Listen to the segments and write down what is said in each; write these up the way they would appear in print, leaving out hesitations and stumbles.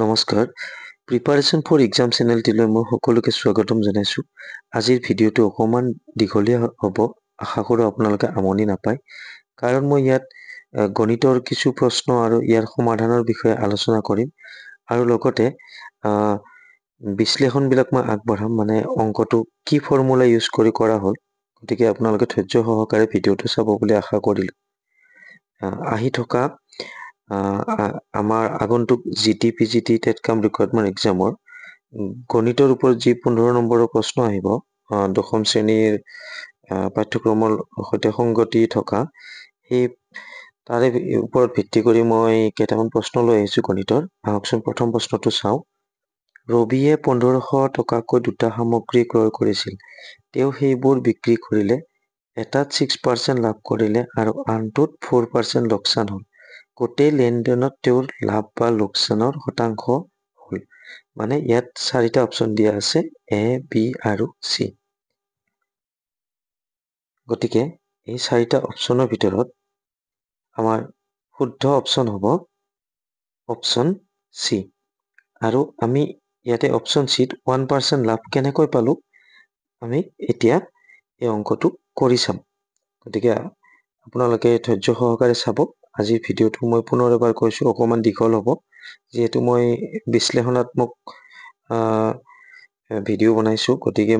নমস্কাৰ preparation four exam চেনেলটিলৈ মই সকলোকে স্বাগতম জনাইছোঁ। আজিৰ ভিডিঅ'টো অকণমান দীঘলীয়া হ'ব, আশা কৰোঁ আপোনালোকে আমনি নাপায়। কাৰণ মই ইয়াত গণিতৰ কিছু প্ৰশ্ন আৰু ইয়াৰ সমাধানৰ বিষয়ে আলোচনা কৰিম আৰু লগতে বিশ্লেষণবিলাক মই আগবঢ়াম, মানে অংকটো কি ফৰ্মুলা ইউজ কৰি কৰা হ'ল। গতিকে আপোনালোকে ধৈৰ্য সহকাৰে ভিডিঅ'টো চাব বুলি আশা কৰিলোঁ। আহি থকা আমাৰ আগন্তুক GT/PGT টেট কাম ৰিক্ৰুইটমেণ্ট এক্সামৰ গণিতৰ ওপৰত যি 15 নম্বৰৰ প্ৰশ্ন আহিব, দশম শ্ৰেণীৰ পাঠ্যক্ৰমৰ সৈতে সংগতি থকা, সেই তাৰে ওপৰত ভিত্তি কৰি মই কেইটামান প্ৰশ্ন লৈ আহিছোঁ গণিতৰ। আহকচোন প্ৰথম প্ৰশ্নটো চাওঁ। ৰবিয়ে 1500 টকাকৈ দুটা সামগ্ৰী ক্ৰয় কৰিছিল। তেওঁ সেইবোৰ বিক্ৰী কৰিলে, এটাত 6% লাভ কৰিলে আৰু আনটোত 4% লোকচান হ'ল। গোটেই লেনদেনত তেওঁৰ লাভ বা লোকচানৰ শতাংশ হ'ল। মানে ইয়াত 4টা অপশ্যন দিয়া আছে, A, B আৰু C। গতিকে এই 4টা অপশ্যনৰ ভিতৰত আমাৰ শুদ্ধ অপশ্যন হ'ব অপশ্যন C। আৰু আমি ইয়াতে অপশ্যন Cত 1% লাভ কেনেকৈ পালোঁ, আমি এতিয়া এই অংকটো কৰি চাম। গতিকে আপোনালোকে ধৈৰ্য সহকাৰে চাব। আজিৰ ভিডিঅ'টো মই পুনৰ এবাৰ কৈছোঁ, অকণমান দীঘল হ'ব, যিহেতু মই বিশ্লেষণাত্মক ভিডিঅ' বনাইছোঁ। গতিকে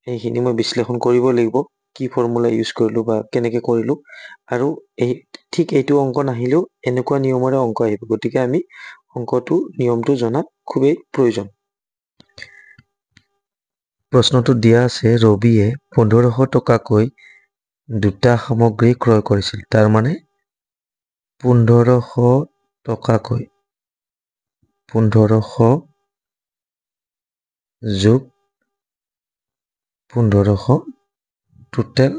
সেইখিনি মই বিশ্লেষণ কৰিব লাগিব, কি ফৰ্মুলা ইউজ কৰিলোঁ বা কেনেকৈ কৰিলোঁ। আৰু ঠিক এইটো অংক নাহিলেও এনেকুৱা নিয়মৰে অংক আহিব। গতিকে আমি নিয়মটো জনা খুবেই প্ৰয়োজন। প্ৰশ্নটো দিয়া আছে, ৰবিয়ে 1500 টকাকৈ দুটা সামগ্ৰী ক্ৰয় কৰিছিল। তাৰমানে 1500 টকাকৈ 1500 যোগ 1500 টোটেল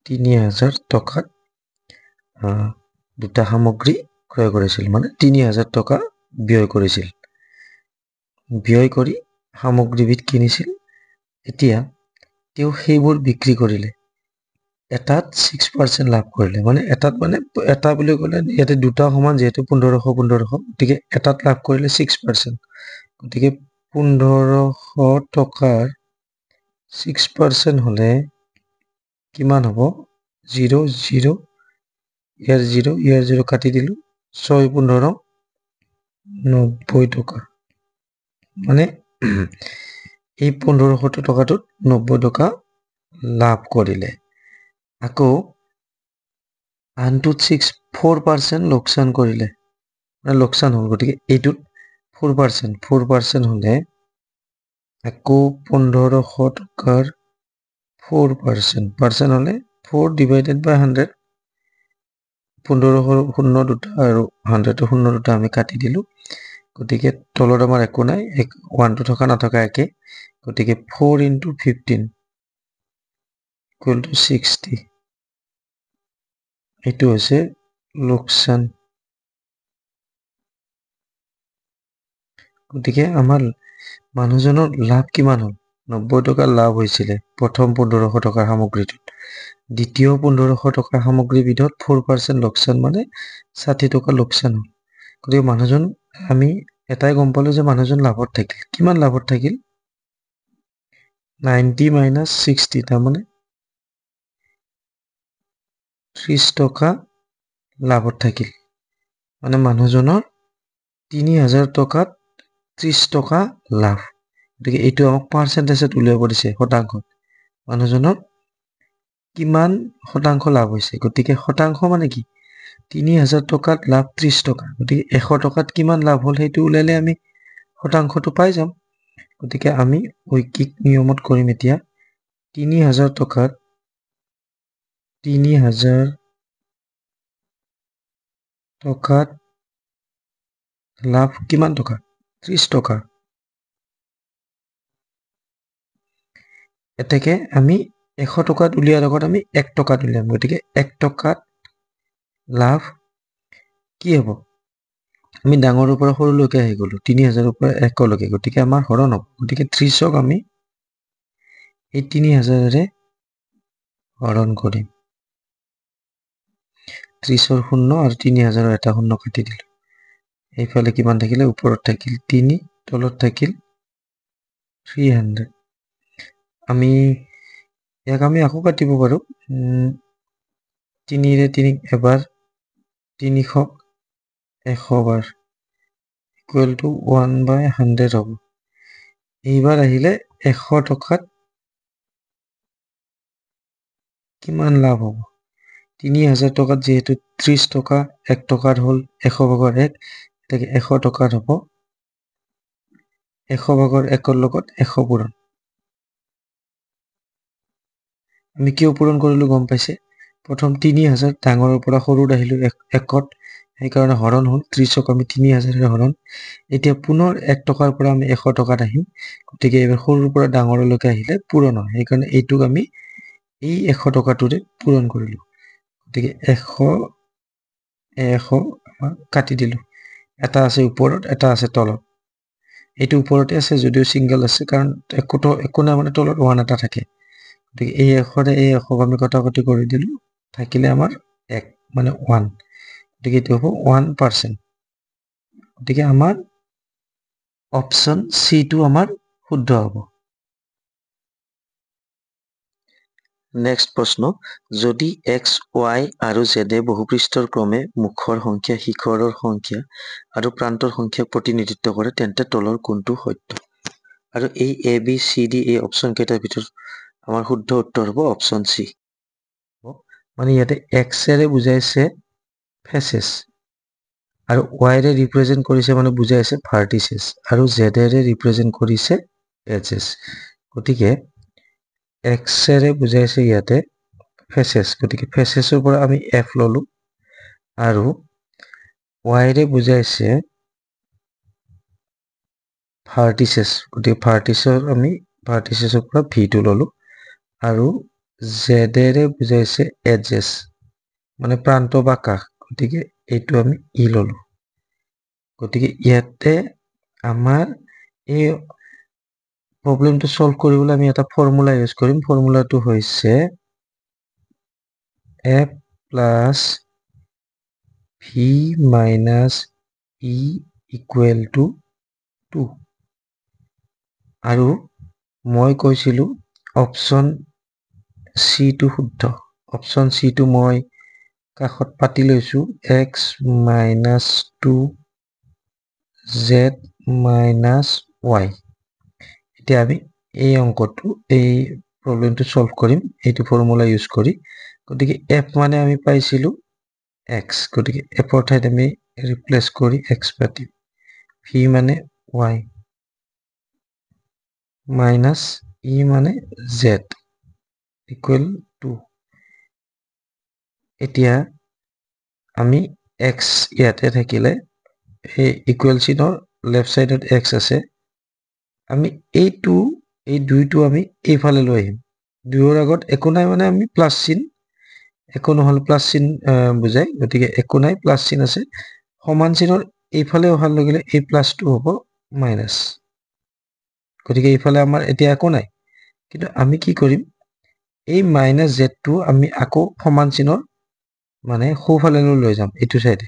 3000 টকাত দুটা সামগ্ৰী ক্ৰয় কৰিছিল, মানে 3000 টকা ব্যয় কৰিছিল। ব্যয় কৰি সামগ্ৰীবিধ কিনিছিল। এতিয়া তেওঁ সেইবোৰ বিক্ৰী কৰিলে, এটাত 6% লাভ কৰিলে। মানে এটা বুলি ক'লে ইয়াতে দুটা সমান, যিহেতু 1500, গতিকে এটাত লাভ কৰিলে 6%। গতিকে 1500 টকাৰ 6% হ'লে কিমান হ'ব? 0, 0, ইয়াৰ 0 কাটি দিলোঁ, 6, 15, 90 টকা। মানে এই 1500 টকাটোত 90 টকা লাভ কৰিলে। আকৌ আনটোত 4% লোকচান কৰিলে, মানে লোকচান হ'ল। গতিকে এইটোত 4% হ'লে আকৌ 1500 টকাৰ 4% হ'লে 4/100। 1500 শূন্য দুটা আৰু 100 শূন্য দুটা আমি কাটি দিলোঁ। গতিকে তলত আমাৰ একো নাই, 1টো থকা নথকা একে। গতিকে 4 × 15 = 60। এইটো হৈছে লোকচান। গতিকে আমাৰ মানুহজনৰ লাভ কিমান হ'ল? 90 টকা লাভ হৈছিলে প্ৰথম 1500 টকাৰ সামগ্ৰীটোত। দ্বিতীয় 1500 টকাৰ সামগ্ৰীবিধত 4% লোকচান, মানে 60 টকা লোকচান হ'ল। গতিকে মানুহজন, আমি এটাই গম পালোঁ যে মানুহজন লাভত থাকিল। কিমান লাভত থাকিল? 90 - 60, তাৰমানে 30 টকা লাভত থাকিল। মানে মানুহজনৰ 3000 টকাত 30 টকা লাভ। গতিকে এইটো আমাক পাৰ্চেণ্টেজত উলিয়াব দিছে, শতাংশত। মানুহজনৰ কিমান শতাংশ লাভ হৈছে? গতিকে শতাংশ মানে কি? 3000 টকাত লাভ 30 টকা। গতিকে 100 টকাত কিমান লাভ হ'ল সেইটো উলিয়ালে আমি শতাংশটো পাই যাম। গতিকে আমি ঐকিক নিয়মত কৰিম এতিয়া। 3000 টকাত 3000 টকাত লাভ কিমান টকা? 30 টকা। এতেকে আমি 100 টকাত উলিয়াৰ আগত আমি 1 টকাত উলিয়াম। গতিকে 1 টকাত লাভ কি হ'ব? আমি ডাঙৰৰ পৰা সৰুলৈকে আহি গ'লোঁ, 3000ৰ পৰা 100লৈকে। গতিকে আমাৰ হৰণ হ'ব। গতিকে 30ক আমি এই 3000ৰে হৰণ কৰিম। 30ৰ শূন্য আৰু 3000ৰ এটা শূন্য কাটি দিলোঁ। এইফালে কিমান থাকিলে ওপৰত থাকিল 3 তলত থাকিল 300 আমি ইয়াক আমি আকৌ কাটিব পাৰো 3 ৰে 3 এবাৰ 300 100 বাৰ ইকুৱেল টু 1/100 হ'ব এইবাৰ আহিলে 100 টকাত কিমান লাভ হ'ব 3000 টকাত যেহেতু 30 টকা 1 টকাত হ'ল 100 ভাগৰ 1 এটাকে 100 টকাত হ'ব 100 ভাগৰ 1ৰ লগত 100 পূৰণ আমি কিয় পূৰণ কৰিলো গম পাইছে প্ৰথম 3000 ডাঙৰৰ পৰা সৰুত আহিলো 1ত সেইকাৰণে হৰণ হ'ল 30ক আমি 3000 ৰে হৰণ এতিয়া পুনৰ 1 টকাৰ পৰা আমি 100 টকাত আহিম গতিকে এবাৰ সৰুৰ পৰা ডাঙৰলৈকে আহিলে পূৰণ হয় সেইকাৰণে এইটোক আমি এই 100 টকাটোৰে পূৰণ কৰিলো গতিকে 100 কাটি দিলো এটা আছে ওপৰত এটা আছে তলত এইটো ওপৰতে আছে যদিও সিঙ্গেল আছে কাৰণ একো নাই মানে তলত 1 এটা থাকে গতিকে এই 100 ৰে এই 100 আমি কটাকটি কৰি দিলো থাকিলে আমাৰ 1 মানে 1 গতিকে এইটো হ'ব 1% গতিকে আমাৰ অপচন সি টো আমাৰ শুদ্ধ হ'ব নেক্সট প্ৰশ্ন যদি x y আৰু z বহুপৃষ্ঠৰ ক্ৰমে মুখৰ সংখ্যা শিখৰৰ সংখ্যা আৰু প্ৰান্তৰ সংখ্যাক প্ৰতিনিধিত্ব কৰে তেন্তে তলৰ কোনটো সত্য আৰু এই a b c d এই অপচন কেইটাৰ ভিতৰত আমাৰ শুদ্ধ উত্তৰ হ'ব অপচন সি মানে ইয়াতে x ৰে বুজাইছে ফেচেছ আৰু y ৰে ৰিপ্ৰেজেন্ট কৰিছে মানে বুজাইছে ভাৰ্টিসেছ আৰু z ৰে ৰিপ্ৰেজেন্ট কৰিছে এজেছ গতিকে x ৰে বুজাইছে ইয়াতে ফেচেছ গতিকে ফেচেছৰ পৰা আমি f ললো আৰু y ৰে বুজাইছে ভাৰ্টিসেছ গতিকে ভাৰ্টিসেছৰ পৰা v টো ললো আৰু z ৰে বুজাইছে এজেছ মানে প্ৰান্ত বা কাষ গতিকে এইটো আমি ই ললো গতিকে ইয়াতে আমাৰ এই প্ৰবলেমটো সলভ কৰিবলৈ আমি এটা ফৰ্মুলা ইউজ কৰিম ফৰ্মুলাটো হৈছে f plus v minus e equal to 2 আৰু মই কৈছিলো অপচন সি টো শুদ্ধ অপচন সি টো মই কাষত পাতি লৈছো x minus 2 z minus y এতিয়া আমি এই অংকটো এই প্ৰবলেমটো সলভ কৰিম এইটো ফৰ্মুলা ইউজ কৰি গতিকে f মানে আমি পাইছিলো x গতিকে f ৰ ঠাইত আমি ৰিপ্লেস কৰি x পাতিম v মানে y minus e মানে z equal to এতিয়া আমি x ইয়াতে থাকিলে এই ইকুৱেল চিনৰ লেফট সাইডত x আছে আমি এই দুইটো আমি এইফালে লৈ আহিম দুইৰ আগত একো নাই মানে আমি প্লাস চিন একো নহল প্লাস চিন বুজাই গতিকে একো নাই প্লাস চিন আছে সমান চিনৰ এইফালে অহাৰ লগে লগে এই প্লাসটো হ'ব মাইনাস গতিকে এইফালে আমাৰ এতিয়া একো নাই কিন্তু আমি কি কৰিম এই মাইনাস z টো আমি আকৌ সমান চিনৰ মানে সোঁফালে লৈ যাম এইটো সাইডে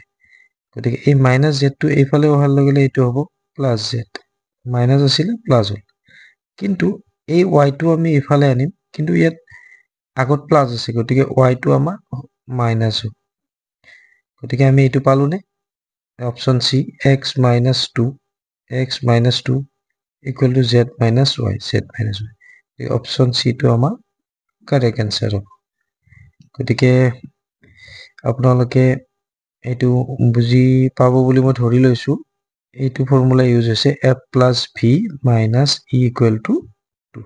গতিকে এই মাইনাস z টো এইফালে অহাৰ লগে লগে এইটো হ'ব প্লাস z মাইনাস আছিল প্লাস হ'ল কিন্তু এই y টো আমি এইফালে আনিম কিন্তু ইয়াত আগত প্লাস আছে গতিকে y টো আমাৰ মাইনাস হ'ব গতিকে আমি এইটো পালো নে option C x minus 2 equal to z minus y এই অপচন সি টো আমাৰ কারেক্ট आंसर হ'ব গতিকে আপোনালোকে এইটো বুজি পাব বুলি মই ধৰি লৈছো এইটো ফৰ্মুলা ইউজ হৈছে f plus v minus e equal to 2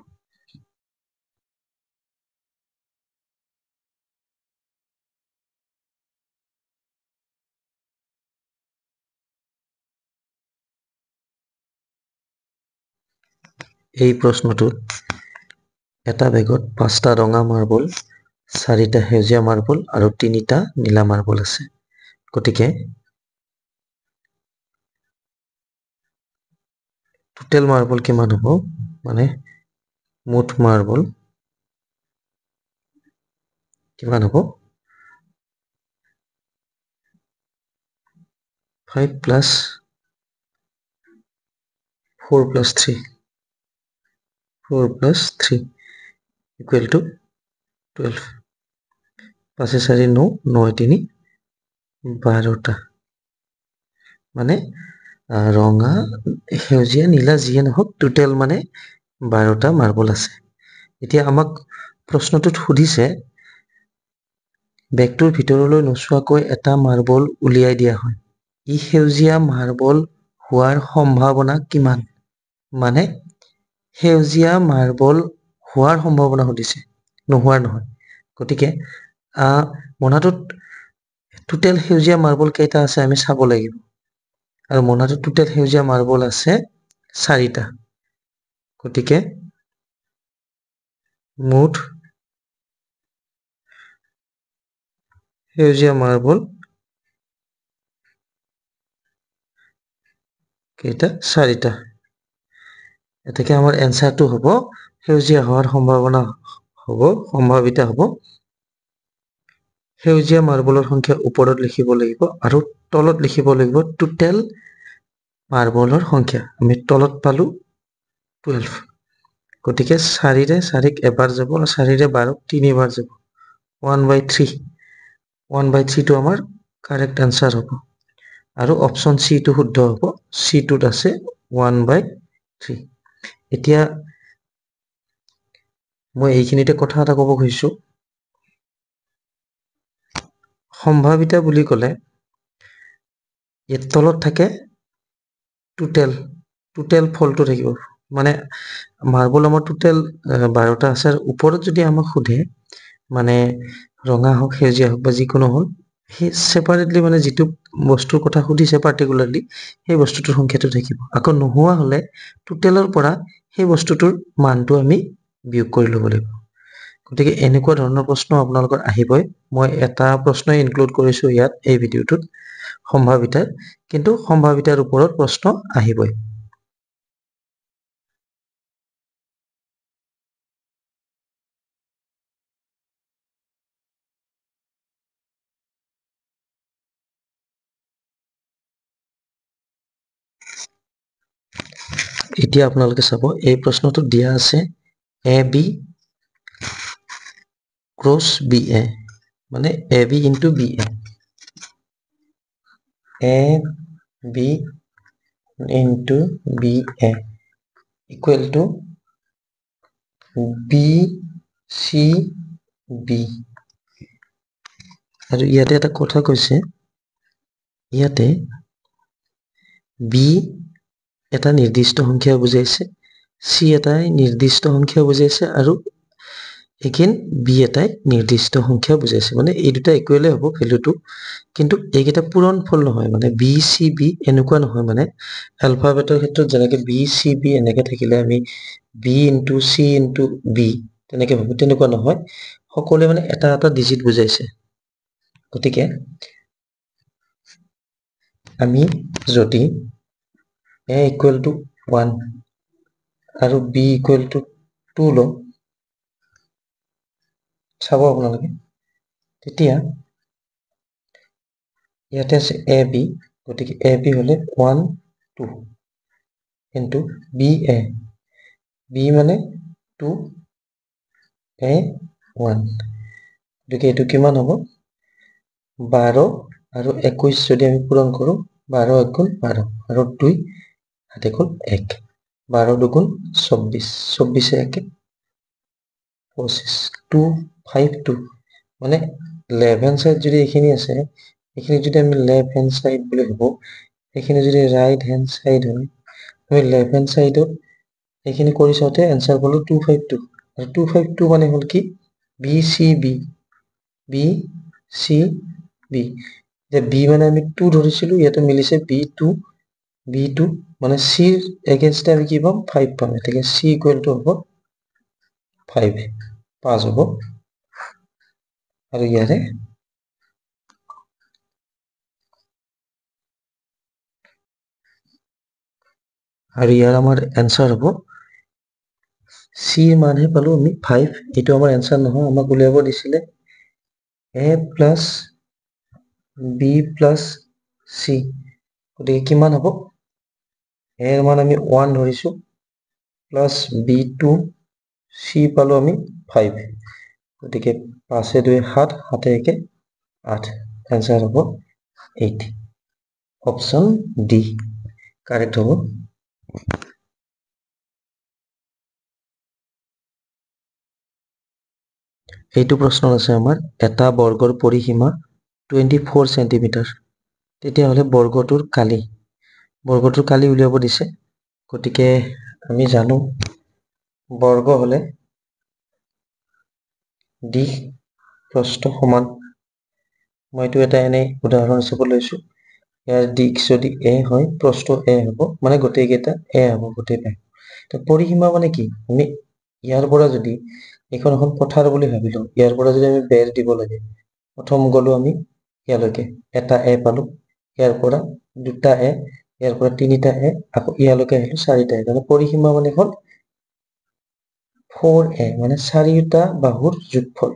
এই প্ৰশ্নটোত এটা বেগত 5টা ৰঙা মাৰ্বল 4টা সেউজীয়া মাৰ্বল আৰু 3টা নীলা মাৰ্বল আছে গতিকে টোটেল মাৰ্বল কিমান হ'ব মানে মুঠ মাৰ্বল কিমান হ'ব 5 plus 4 plus 3 equal to 12 5 4 9 9 3 12টা মানে ৰঙা সেউজীয়া নীলা যিয়ে নহওক টোটেল মানে 12টা মাৰ্বল আছে এতিয়া আমাক প্ৰশ্নটোত সুধিছে বেগটোৰ ভিতৰলৈ নোচোৱাকৈ এটা মাৰ্বল উলিয়াই দিয়া হয় ই সেউজীয়া মাৰ্বল হোৱাৰ সম্ভাৱনা কিমান মানে সেউজীয়া মাৰ্বল হোৱাৰ সম্ভাৱনা সুধিছে নোহোৱাৰ নহয় গতিকে মনাটোত টোটেল সেউজীয়া মাৰ্বল কেইটা আছে আমি চাব লাগিব আৰু মনাটোত টোটেল সেউজীয়া মাৰ্বল আছে 4টা গতিকে মুঠ সেউজীয়া মাৰ্বল কেইটা 4টা এটাকে আমাৰ এনসাৰটো হ'ব সেউজীয়া হোৱাৰ সম্ভাৱনা হ'ব সম্ভাৱিতা হ'ব সেউজীয়া মাৰ্বলৰ সংখ্যা ওপৰত লিখিব লাগিব আৰু তলত লিখিব লাগিব টোটেল মাৰ্বলৰ সংখ্যা আমি তলত পালো 12 গতিকে 4ৰে 4ক এবাৰ যাব আৰু 4ৰে 12ক তিনিবাৰ যাব 1/3 1/3 টো আমাৰ কাৰেক্ট আনসাৰ হ'ব আৰু অপচন সি টো শুদ্ধ হ'ব সি টোত আছে 1/3 এতিয়া মই এইখিনিতে কথা এটা ক'ব খুজিছো সম্ভাৱিতা বুলি ক'লে ইয়াত তলত থাকে টোটেল ফলটো থাকিব মানে মাৰ্বল আমাৰ টোটেল 12টা আছে আৰু ওপৰত যদি আমাক সোধে মানে ৰঙা হওক সেউজীয়া হওক বা যিকোনো হল সেই সেপাৰেটলি মানে যিটো বস্তুৰ কথা সুধিছে পাৰ্টিকুলাৰলি সেই বস্তুটোৰ সংখ্যাটো থাকিব আকৌ নোহোৱা হলে টোটেলৰ পৰা সেই বস্তুটোৰ মানটো আমি বিয়োগ কৰি ল'ব লাগিব গতিকে এনেকুৱা ধৰণৰ প্ৰশ্ন আপোনালোকৰ আহিবই মই এটা প্ৰশ্নই ইনক্লুড কৰিছো ইয়াত এই ভিডিঅ'টোত সম্ভাৱিতাৰ কিন্তু সম্ভাৱিতাৰ ওপৰত প্ৰশ্ন আহিবই এতিয়া আপোনালোকে চাব এই প্ৰশ্নটো দিয়া আছে AB ক্ৰছ BA মানে AB into BA AB into BA equal to BCB আৰু ইয়াতে এটা কথা কৈছে ইয়াতে B এটা নিৰ্দিষ্ট সংখ্যা বুজাইছে C এটাই নিৰ্দিষ্ট সংখ্যা বুজাইছে আৰু এগেইন B এটাই নিৰ্দিষ্ট সংখ্যা বুজাইছে মানে এই দুটা ইকুৱেলে হ'ব ভ্যালুটো কিন্তু এইকেইটা পূৰণ ফল নহয় মানে BCB এনেকুৱা নহয় মানে এলফাবেটৰ ক্ষেত্ৰত যেনেকৈ BCB এনেকৈ থাকিলে আমি B into C into B তেনেকৈ ভাবো তেনেকুৱা নহয় সকলোৱে মানে এটা এটা ডিজিট বুজাইছে গতিকে আমি যদি A equal to 1 আৰু B equal to 2 লওঁ চাব আপোনালোকে তেতিয়া ইয়াতে আছে AB গতিকে AB হলে 1 2 into BA B মানে 2 A 1 গতিকে এইটো কিমান হ'ব 12 আৰু 21 যদি আমি পূৰণ কৰো 12 1 গুণ 12 আৰু 2 হাতে গুণ 1 12 2 গুণ 24 24 1 25 2 5 2 মানে লেফট হ্যান্ড সাইড যদি এইখিনি আছে এইখিনি যদি আমি লেফট হ্যান্ড সাইড বুলি ভাবো এইখিনি যদি রাইট হ্যান্ড সাইড হয় আমি লেফট হ্যান্ড সাইডত এইখিনি কৰি চাওঁতে আনসাৰ পালো 252 আৰু 252 মানে হল কি BCB BCB যে B মানে আমি 2 ধৰিছিলো ইয়াতে মিলিছে B2 মানে C এগেইনস্টে আমি কি পাম 5 পাম এটাকে C ইকুৱেল টু হ'ব 5 হ'ব আৰু ইয়াৰে আৰু ইয়াৰ আমাৰ আনসাৰ হ'ব C মানহে পালো আমি 5 এইটো আমাৰ আনসাৰ নহয় আমাক উলিয়াব দিছিলে A plus B plus C গতিকে কিমান হ'ব a এর মান আমি 1 ধৰিছো প্লাস b2 c পালো আমি 5 গতিকে 5 এ 2 7 7 এ 1 8 आंसर হ'ব 8 অপশন ডি কারেক্ট হ'ব এইটো প্ৰশ্ন আছে আমাৰ এটা বৰ্গৰ পৰিসীমা 24 সেন্টিমিটাৰ তেতিয়া হলে বৰ্গটোৰ কালি উলিয়াব দিছে গতিকে আমি জানো বৰ্গ হলে দিশ প্ৰস্থ সমান মইতো এটা এনে উদাহৰণ হিচাপে লৈছো ইয়াৰ দিশ যদি a হয় প্ৰস্থ a হ'ব মানে গোটেই কেইটা a হ'ব গোটেই পাই তো পৰিসীমা মানে কি আমি ইয়াৰ পৰা যদি এখন পথাৰ বুলি ভাবিলো ইয়াৰ পৰা যদি আমি বেৰ দিব লাগে প্ৰথম গলো আমি ইয়ালৈকে এটা a পালো ইয়াৰ পৰা দুটা a ইয়াৰ পৰা তিনিটা a আকৌ ইয়ালৈকে আহিলো চাৰিটা a মানে পৰিসীমা মানে হ'ল 4a মানে চাৰিটা বাহুৰ যোগফল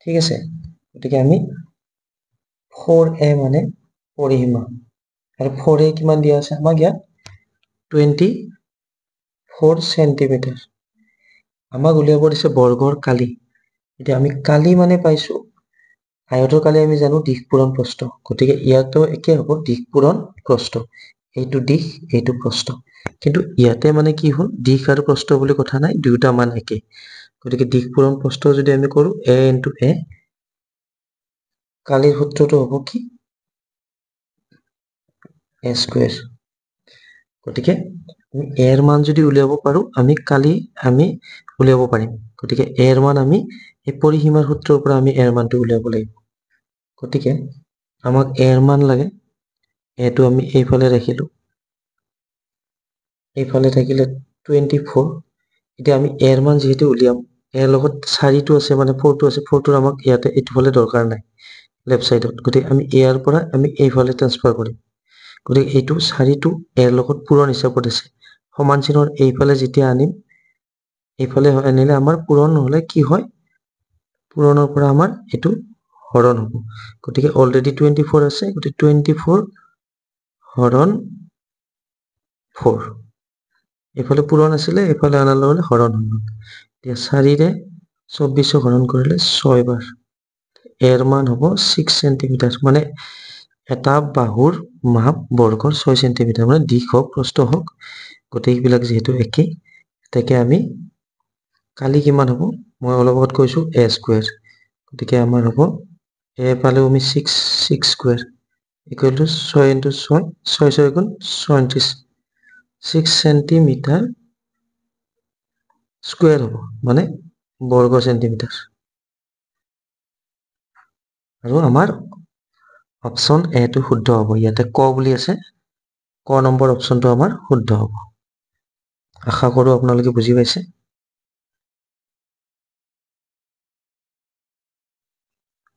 ঠিক আছে গতিকে আমি 4a মানে পৰিসীমা আৰু 4a কিমান দিয়া আছে আমাক ইয়াত 24 সেন্টিমিটাৰ আমাক উলিয়াব দিছে বৰ্গৰ কালি এতিয়া আমি কালি মানে পাইছো আয়তৰ কালি আমি জানো দিশ পূৰণ প্ৰস্থ গতিকে ইয়াতো একে হ'ব দিশ পূৰণ প্ৰস্থ এইটো দিশ এইটো প্ৰস্থ কিন্তু ইয়াতে মানে কি হ'ল দিশ আৰু প্ৰস্থ বুলি কথা নাই দুটা মান একে গতিকে দিশ পূৰণ প্ৰস্থ যদি আমি কৰো a * a কালিৰ সূত্ৰটো হ'ব কি a স্কয়াৰ গতিকে আমি a এৰ মান যদি উলিয়াব পাৰো আমি কালি আমি উলিয়াব পাৰিম গতিকে a এৰ মান আমি এই পৰিসীমাৰ সূত্ৰৰ পৰা আমি a এৰ মানটো উলিয়াব লাগিব গতিকে আমাক a এৰ মান লাগে a টো আমি এইফালে ৰাখিলো এইফালে থাকিলে 24 এতিয়া আমি a এর মান যেহেতু উলিয়াম a এর লগত 4 টো আছে মানে 4 টো আছে 4 টোৰ আমাক ইয়াতে এইফালে দৰকাৰ নাই লেফট সাইডত গতিকে আমি a এৰ পৰা আমি এইফালে ট্ৰান্সফাৰ কৰিম গতিকে এইটো 4 টো a এৰ লগত পূৰণ হিচাপত আছে সমান চিনৰ এইফালে যেতিয়া আনিম এইফালে আনিলে আমাৰ পূৰণ হলে কি হয় পূৰণৰ পৰা আমাৰ এটো হৰণ হ'ব গতিকে অলৰেডি 24 আছে গতিকে 24 হৰণ 4 এইফালে পূৰণ আছিলে এইফালে আনাৰ লগে হৰণ হৈ গ'ল এতিয়া 4 ৰে 24 হৰণ কৰিলে 6 বাৰ এৰ মান হ'ব 6 সেন্টিমিটাৰ মানে এটা বাহুৰ মাপ বৰ্গৰ 6 সেন্টিমিটাৰ মানে দিশ হওক প্ৰস্থ হওক গোটেইবিলাক যেহেতু একে তাকে আমি কালি কিমান হ'ব মই অলপ আগত কৈছো a স্কয়াৰ গতিকে আমাৰ হ'ব a পালে আমি 6 স্কয়াৰ ইকুৱেল টু 6 * 6 6 6 গুণ 34 6 সেন্টিমিটাৰ স্কয়াৰ হ'ব মানে বৰ্গ সেন্টিমিটাৰ আৰু আমাৰ অপশন এ টো শুদ্ধ হ'ব ইয়াতে ক বুলি আছে ক নম্বৰ অপশনটো আমাৰ শুদ্ধ হ'ব আশা কৰো আপোনালোকে বুজি পাইছে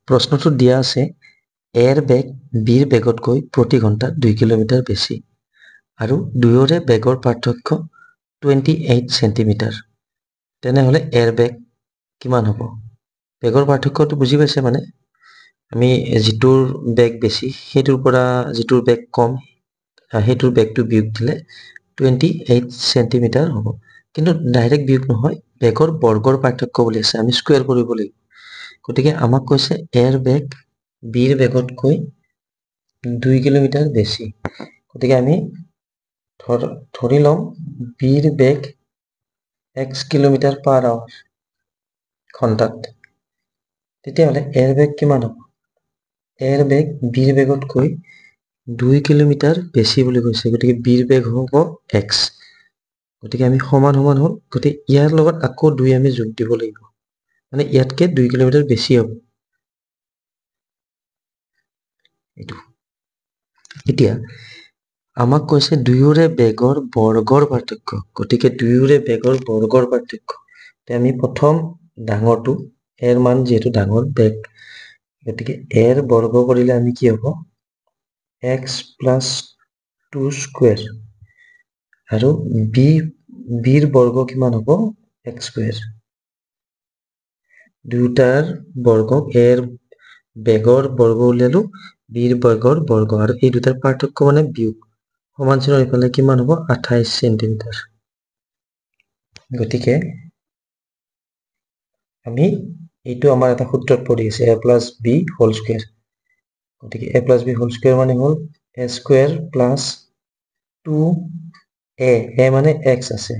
প্ৰশ্নটো দিয়া আছে এৰ বেগ বিৰ বেগতকৈ প্ৰতি ঘণ্টাত 2 কিলোমিটাৰ বেছি আৰু দুয়োৰে বেগৰ পাৰ্থক্য 28 সেন্টিমিটাৰ তেনেহলে এৰ বেগ কিমান হ'ব বেগৰ পাৰ্থক্যটো বুজি পাইছে মানে আমি যিটোৰ বেগ বেছি সেইটোৰ পৰা যিটোৰ বেগ কম সেইটোৰ বেগটো বিয়োগ দিলে 28 সেন্টিমিটাৰ হ'ব কিন্তু ডাইৰেক্ট বিয়োগ নহয় বেগৰ বৰ্গৰ পাৰ্থক্য বুলি আছে আমি স্কয়াৰ কৰিব লাগিব গতিকে আমাক কৈছে এৰ বেগ বিৰ বেগতকৈ 2 কিলোমিটাৰ বেছি গতিকে আমি ধৰি লম বিৰ বেগ x কিলোমিটাৰ পাৰ আৱাৰ ঘণ্টাত তেতিয়াহলে এৰ বেগ কিমান হ'ব এৰ বেগ বিৰ বেগতকৈ 2 কিলোমিটাৰ বেছি বুলি কৈছে গতিকে বিৰ বেগ হ'ব x গতিকে আমি সমান সমান হ'ল গতিকে ইয়াৰ লগত আকৌ 2 আমি যোগ দিব লাগিব মানে ইয়াতকে 2 কিলোমিটাৰ বেছি হ'ব এতিয়া আমাক কৈছে দুয়োৰে বেগৰ বৰ্গৰ পাৰ্থক্য গতিকে দুয়োৰে বেগৰ বৰ্গৰ পাৰ্থক্য তে আমি প্ৰথম ডাঙৰটো এৰ মান যেহেতু ডাঙৰ বেগ গতিকে এৰ বৰ্গ কৰিলে আমি কি হ'ব x + 2 স্কয়াৰ আৰু বিৰ বৰ্গ কিমান হ'ব x স্কয়াৰ দুটাৰ বৰ্গ এৰ বেগৰ বৰ্গ উলিয়ালো বিৰ বেগৰ বৰ্গ আৰু এই দুটাৰ পাৰ্থক্য মানে বিয়োগ সমান চিনৰ ইফালে কিমান হ'ব 28 সেন্টিমিটাৰ গতিকে আমি এইটো আমাৰ এটা সূত্ৰত পঢ়ি আছে a plus b whole square গতিকে a plus b whole square মানে হ'ল a square plus 2a a মানে x আছে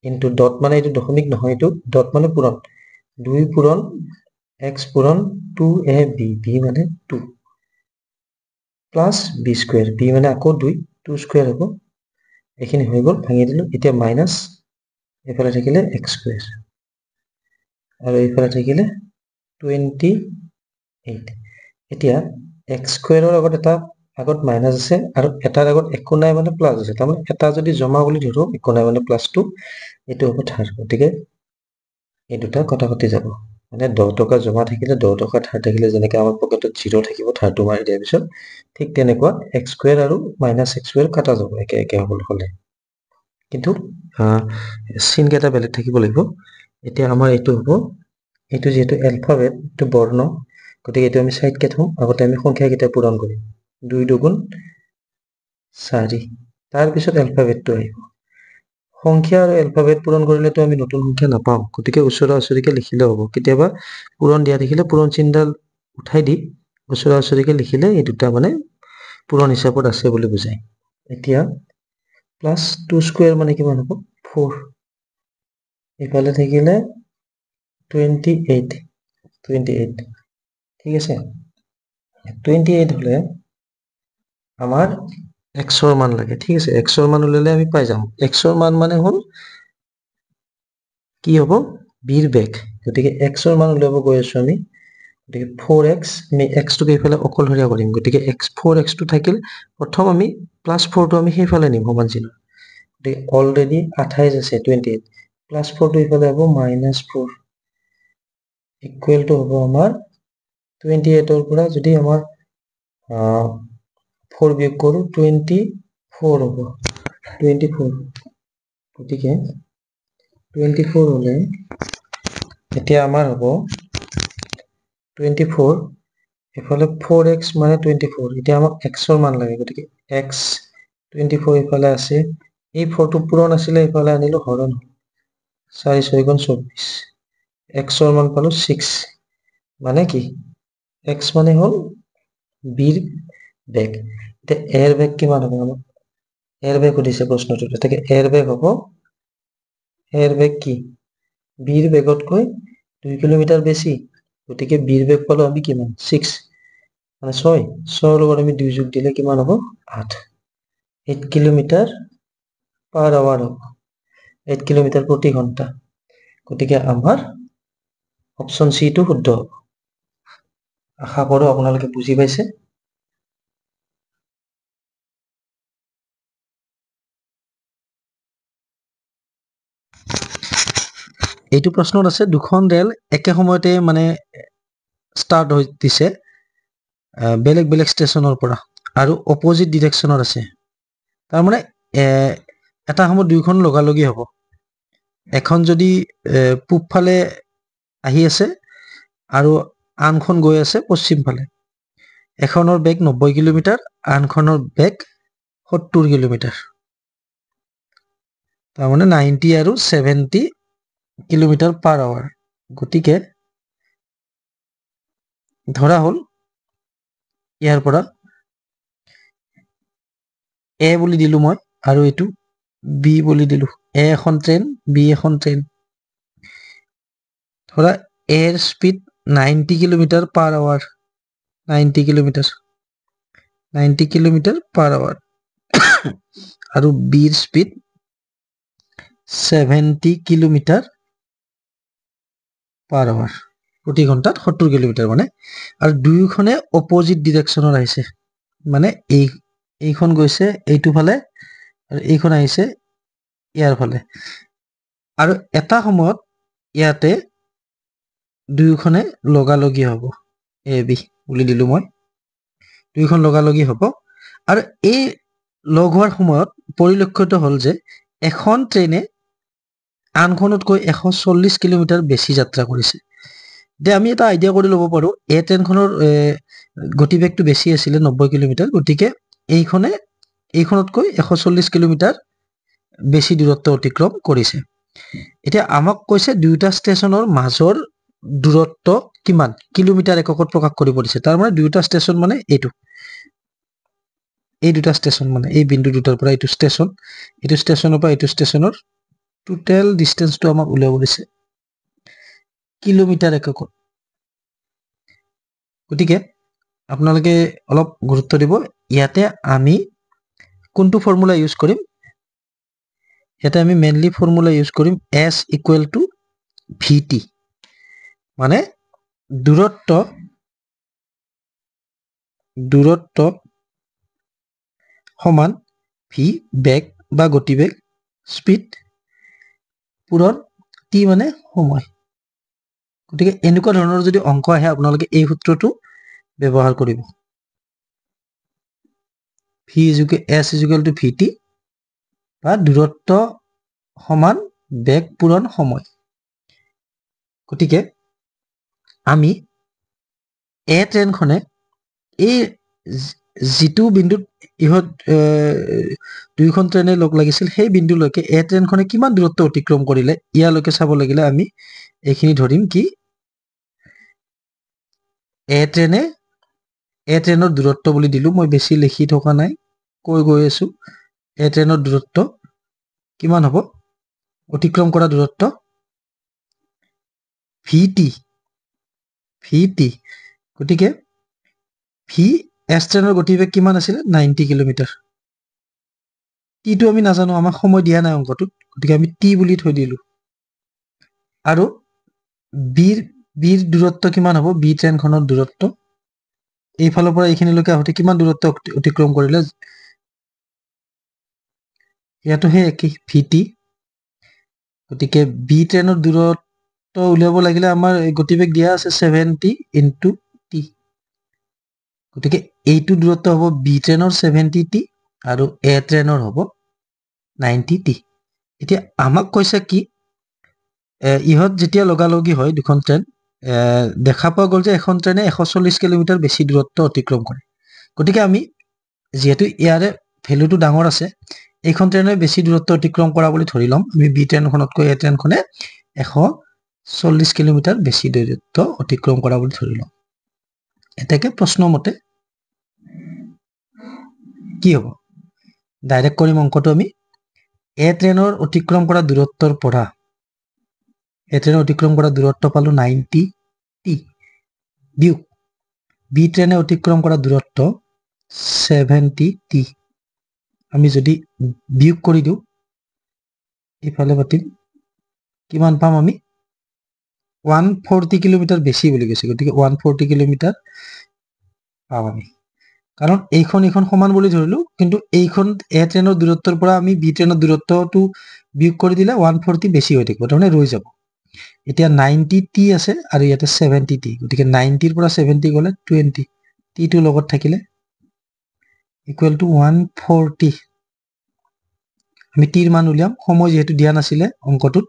into dot মানে এইটো দশমিক নহয় এইটো dot মানে পূৰণ 2 পূৰণ x পূৰণ 2ab b মানে 2 plus b square b মানে আকৌ 2 square হ'ব এখিনি হৈ গ'ল ভাঙি দিলো এতিয়া মাইনাস এফালে থাকিলে x square আৰু এইফালে থাকিলে 28 এতিয়া x square ৰ আগত এটা আগত মাইনাস আছে আৰু এটাৰ আগত একো নাই মানে প্লাস আছে তাৰমানে এটা যদি জমা বুলি ধৰো একো নাই মানে প্লাস 2 এটো হ'ব ধাৰ গতিকে এই দুটা কটা কটি যাব মানে 10 টকা জমা থাকিলে 10 টকা ধাৰ থাকিলে যেনেকৈ আমাৰ পকেটত 0 থাকিব ধাৰটো মাৰি দিয়াৰ পিছত ঠিক তেনেকুৱা x square আৰু মাইনাস x square কাটা যাব একে একে হলে কিন্তু চিন কেটা বেলেগ থাকিব লাগিব এতিয়া আমাৰ এইটো হ'ব এইটো যেটো এলফাবেট তো বৰ্ণ গতিকে এইটো আমি সাইড কে থম আগতে আমি সংখ্যা কেটা পূৰণ কৰিম 2 দুগুণ 4 তাৰ পিছত এলফাবেটটো আহিব সংখ্যা আৰু এলফাবেট পূৰণ কৰিলে তো আমি নতুন সংখ্যা নাপাম গতিকে ওচৰা ওচৰিকে লিখিলে হ'ব কেতিয়াবা পূৰণ দিয়া দেখিলে পূৰণ চিহ্নডাল উঠাই দি ওচৰা ওচৰিকে লিখিলে এই দুটা মানে পূৰণ হিচাপত আছে বুলি বুজায় এতিয়া প্লাস 2 স্কয়াৰ মানে কিমান হ'ব 4 ইফালে থাকিলে 28 ঠিক আছে 28 হলে আমাৰ x ৰ মান লাগে ঠিক আছে x ৰ মান উলালে আমি পাই যাম x ৰ মান মানে হল কি হ'ব b ৰ বেগ গতিকে x ৰ মান উলাব গৈ আছো আমি গতিকে 4x আমি x টো কেইফালে অকলহৰীয়া কৰিম গতিকে 4x টো থাকিল প্ৰথম আমি +4 টো আমি সেইফালে নিম সমান চিহ্ন গতিকে অলৰেডি 28 আছে 28 +4 টো ইফালে হ'ব -4 ইকুৱেল টু হ'ব আমাৰ 28 ৰ পৰা যদি আমাৰ 4 বিয়োগ কৰো 24 হ'ব 24 গতিকে 24 হলে এতিয়া আমাৰ হ'ব 24 ইফালে 4x মানে 24 এতিয়া আমাক x ৰ মান লাগে গতিকে x 24 ইফালে আছে এই 4 টো পূৰণ আছিলে ইফালে আনিলো হৰণ 4 6 গুণ 24 x ৰ মান পালো 6 মানে কি x মানে হল b ৰ বেগ তে এৰ বেগ কিমান হ'ব আমাক এৰ বেগ সুধিছে প্ৰশ্নটোত তাকে এৰ বেগ হ'ব এৰ বেগ কি b ৰ বেগতকৈ 2 কিলোমিটাৰ বেছি গতিকে b ৰ বেগ পালো আমি কিমান 6 মানে 6 ৰ লগত আমি 2 যোগ দিলে কিমান হ'ব 8 কিলোমিটাৰ পাৰ আৱাৰ হ'ব 8 কিলোমিটাৰ প্ৰতি ঘন্টা গতিকে আমাৰ অপচন সি টো শুদ্ধ হ'ব আশা কৰো আপোনালোকে বুজি পাইছে এইটো প্ৰশ্নত আছে দুখন ৰেল একে সময়তে মানে ষ্টাৰ্ট হৈ দিছে বেলেগ বেলেগ ষ্টেচনৰ পৰা আৰু অপোজিট ডিৰেকচনত আছে তাৰ মানে এটা সময়ত দুইখন লগালগি হ'ব এখন যদি পূবফালে আহি আছে আৰু আনখন গৈ আছে পশ্চিম ফালে এখনৰ বেগ 90 কিলোমিটাৰ আনখনৰ বেগ 70 কিলোমিটাৰ তাৰ মানে 90 আৰু 70 কিলোমিটাৰ পাৰ আৱাৰ গতিকে ধৰা হল ইয়াৰ পৰা a বুলি দিলো মই আৰু এটো b বুলি দিলো a এখন ট্ৰেইন b এখন ট্ৰেইন ধৰা a এৰ স্পিড 90 কিলোমিটাৰ পাৰ আওয়াৰ 90 কিলোমিটাৰ পাৰ আওয়াৰ আৰু b এৰ স্পিড 70 কিলোমিটাৰ পাৰ আওয়াৰ প্ৰতি ঘন্টাত 70 কিলোমিটাৰ মানে আৰু দুইখনে অপোজিট ডিৰেকচনত আহিছে মানে এইখন গৈছে এইটো ফালে আৰু এইখন আহিছে ইয়াৰ ফালে আৰু এটা সময়ত ইয়াতে দুইখনে লগালগি হ'ব এ বি বুলি দিলো মই দুইখন লগালগি হ'ব আৰু এই লগ হোৱাৰ সময়ত পৰিলক্ষিত হ'ল যে এখন ট্ৰেইনে আনখনতকৈ 140 কিলোমিটাৰ বেছি যাত্ৰা কৰিছে দে আমি এটা আইডিয়া কৰি ল'ব পাৰো এই ট্ৰেইনখনৰ গতিবেগটো বেছি আছিল 90 কিলোমিটাৰ গতিকে এইখনে এইখনতকৈ 140 কিলোমিটাৰ বেছি দূৰত্ব অতিক্ৰম কৰিছে। এতিয়া আমাক কৈছে দুয়োটা ষ্টেচনৰ মাজৰ দূৰত্ব কিমান কিলোমিটাৰ এককত প্ৰকাশ কৰিব দিছে। তাৰ মানে দুয়োটা ষ্টেচন মানে এইটো, এই দুটা ষ্টেচন মানে এই বিন্দু দুটাৰ পৰা এইটো ষ্টেচনৰ পৰা এইটো ষ্টেচনৰ টোটেল ডিষ্টেন্সটো আমাক উলিয়াব দিছে কিলোমিটাৰ এককত। গতিকে আপোনালোকে অলপ গুৰুত্ব দিব, ইয়াতে আমি কোনটো ফৰ্মুলা ইউজ কৰিম? ইয়াতে আমি মেইনলি ফৰ্মুলা ইউজ কৰিম S ইকুৱেল টু VT, মানে দূৰত্ব সমান ভি বেগ বা গতিবেগ স্পীড পূৰণ টি মানে সময়। গতিকে এনেকুৱা ধৰণৰ যদি অংক আহে আপোনালোকে এই সূত্ৰটো ব্যৱহাৰ কৰিব। S ইকুৱেল টু VT বা দূৰত্ব সমান বেগ পূৰণ সময়। গতিকে আমি এই ট্ৰেইনখনে এই যিটো বিন্দুত ইহঁত দুইখন ট্ৰেইনে লগ লাগিছিল সেই বিন্দুলৈকে এই ট্ৰেইনখনে কিমান দূৰত্ব অতিক্ৰম কৰিলে ইয়ালৈকে চাব লাগিলে আমি এইখিনি ধৰিম কি এই ট্ৰেইনৰ দূৰত্ব বুলি দিলো। মই বেছি লিখি থকা নাই, কৈ গৈ আছো। এই ট্ৰেইনৰ দূৰত্ব কিমান হ'ব? অতিক্ৰম কৰা দূৰত্ব VT। গতিকে এছ ট্ৰেইনৰ গতিবেগ কিমান আছিলে? 90 কিলোমিটাৰ। টিটো আমি নাজানো, আমাক সময় দিয়া নাই অংকটোত, গতিকে আমি টি বুলি থৈ দিলো। আৰু বিৰ দূৰত্ব কিমান হ'ব? বি ট্ৰেইনখনৰ দূৰত্ব এইফালৰ পৰা এইখিনিলৈকে আহোঁতে কিমান দূৰত্ব অতিক্ৰম কৰিলে? ইয়াতো সেই একেই VT। গতিকে বি ট্ৰেইনৰ দূৰত্ব উলিয়াব লাগিলে আমাৰ গতিবেগ দিয়া আছে 70 ইনটু টি। গতিকে এইটো দূৰত্ব হ'ব বি ট্ৰেইনৰ 70 টি আৰু এ ট্ৰেইনৰ হ'ব 90 টি। এতিয়া আমাক কৈছে কি ইহঁত যেতিয়া লগালগি হয় দুখন ট্ৰেইন, দেখা পোৱা গ'ল যে এখন ট্ৰেইনে 140 কিলোমিটাৰ বেছি দূৰত্ব অতিক্ৰম কৰে। গতিকে আমি যিহেতু ইয়াৰে ভেলুটো ডাঙৰ আছে, এইখন ট্ৰেইনে বেছি দূৰত্ব অতিক্ৰম কৰা বুলি ধৰি ল'ম। আমি বি ট্ৰেইনখনতকৈ এই ট্ৰেইনখনে 140 কিলোমিটাৰ বেছি দূৰত্ব অতিক্ৰম কৰা বুলি ধৰি ল'ম। এতেকে প্ৰশ্ন মতে কি হ'ব? ডাইৰেক্ট কৰিম অংকটো আমি। এ ট্ৰেইনৰ অতিক্ৰম কৰা দূৰত্বৰ পৰা পালো 90 টি বিয়োগ বি ট্ৰেইনে অতিক্ৰম কৰা দূৰত্ব 70 টি। আমি যদি বিয়োগ কৰি দিওঁ এইফালে পাতিম, কিমান পাম আমি? 140 কিলোমিটাৰ বেছি বুলি কৈছে। গতিকে 140 কিলোমিটাৰ পাম আমি, কাৰণ এইখন সমান বুলি ধৰিলো, কিন্তু এইখন এ ট্ৰেইনৰ দূৰত্বৰ পৰা আমি বি ট্ৰেইনৰ দূৰত্বটো বিয়োগ কৰি দিলে 140 বেছি হৈ থাকিব, তাৰমানে ৰৈ যাব। এতিয়া 90 টি আছে আৰু ইয়াতে 70 টি, গতিকে 90ৰ পৰা 70 গ'লে 20, টিটো লগত থাকিলে ইকুৱেল টু 140। আমি টিৰ মান উলিয়াম, সময় যিহেতু দিয়া নাছিলে অংকটোত।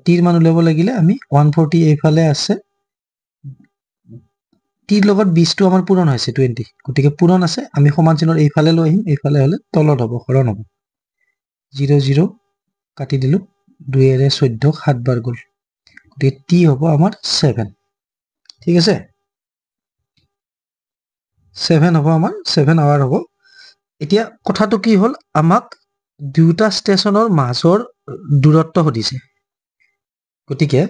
টিৰ মান উলিয়াব লাগিলে আমি 140 এইফালে আছে, টিৰ লগত 20টো আমাৰ পূৰণ হৈছে 20, গতিকে পূৰণ আছে। আমি সমান চিনৰ এইফালে লৈ আহিম, এইফালে হ'লে তলত হ'ব, হৰণ হ'ব। 0 0 কাটি দিলো, 2 14, 7 বাৰ গ'ল। গতিকে টি হ'ব আমাৰ 7। ঠিক আছে, 7 হ'ব আমাৰ, 7 আৱাৰ হ'ব। এতিয়া কথাটো কি হ'ল, আমাক দুটা ষ্টেচনৰ মাজৰ দূৰত্ব সুধিছে। গতিকে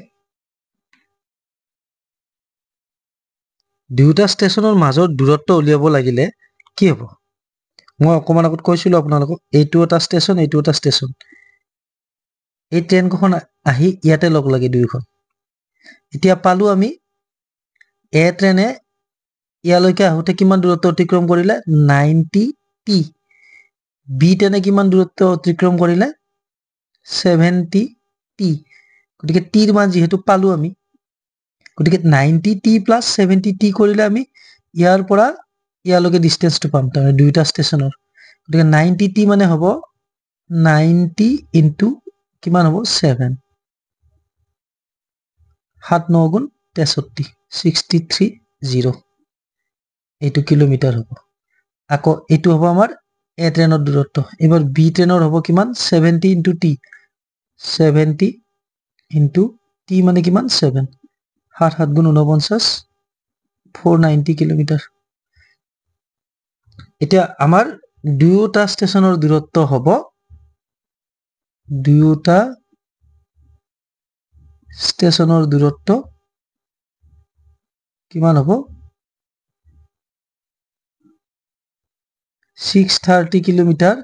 দুটা ষ্টেচনৰ মাজৰ দূৰত্ব উলিয়াব লাগিলে কি হ'ব? মই অকমান আগত কৈছিলো আপোনালোকক, এইটো এটা ষ্টেচন, এইটো এটা ষ্টেচন। এই ট্ৰেইনখন আহি ইয়াতে লগ লাগি দুইখন। এতিয়া পালো আমি এ ট্ৰেইনে ইয়ালৈকে আহোঁতে কিমান দূৰত্ব অতিক্ৰম কৰিলে? 90 টি। বি ট্ৰেইনে কিমান দূৰত্ব অতিক্ৰম কৰিলে? 70 টি। গতিকে টিৰ মান যিহেতু পালো আমি, গতিকে 90 টি প্লাছ 70 টি কৰিলে আমি ইয়াৰ পৰা ইয়ালৈকে ডিষ্টেন্সটো পাম, তাৰমানে দুইটা ষ্টেচনৰ। গতিকে 90 টি মানে হ'ব 90 ইনটু কিমান হ'ব? 7। 7 9 গুণ 63, 630 এইটো কিলোমিটাৰ হ'ব। আকৌ এইটো হ'ব আমাৰ এ ট্ৰেইনৰ দূৰত্ব এবাৰ বি ট্ৰেইনৰ হ'ব কিমান 70 ইনটু টি 70 ইনটু টি মানে কিমান 7 7 7 গুণ 49 490 কিলোমিটাৰ এতিয়া আমাৰ দুয়োটা ষ্টেচনৰ দূৰত্ব হ'ব দুয়োটা ষ্টেচনৰ দূৰত্ব কিমান হ'ব 630 কিলোমিটাৰ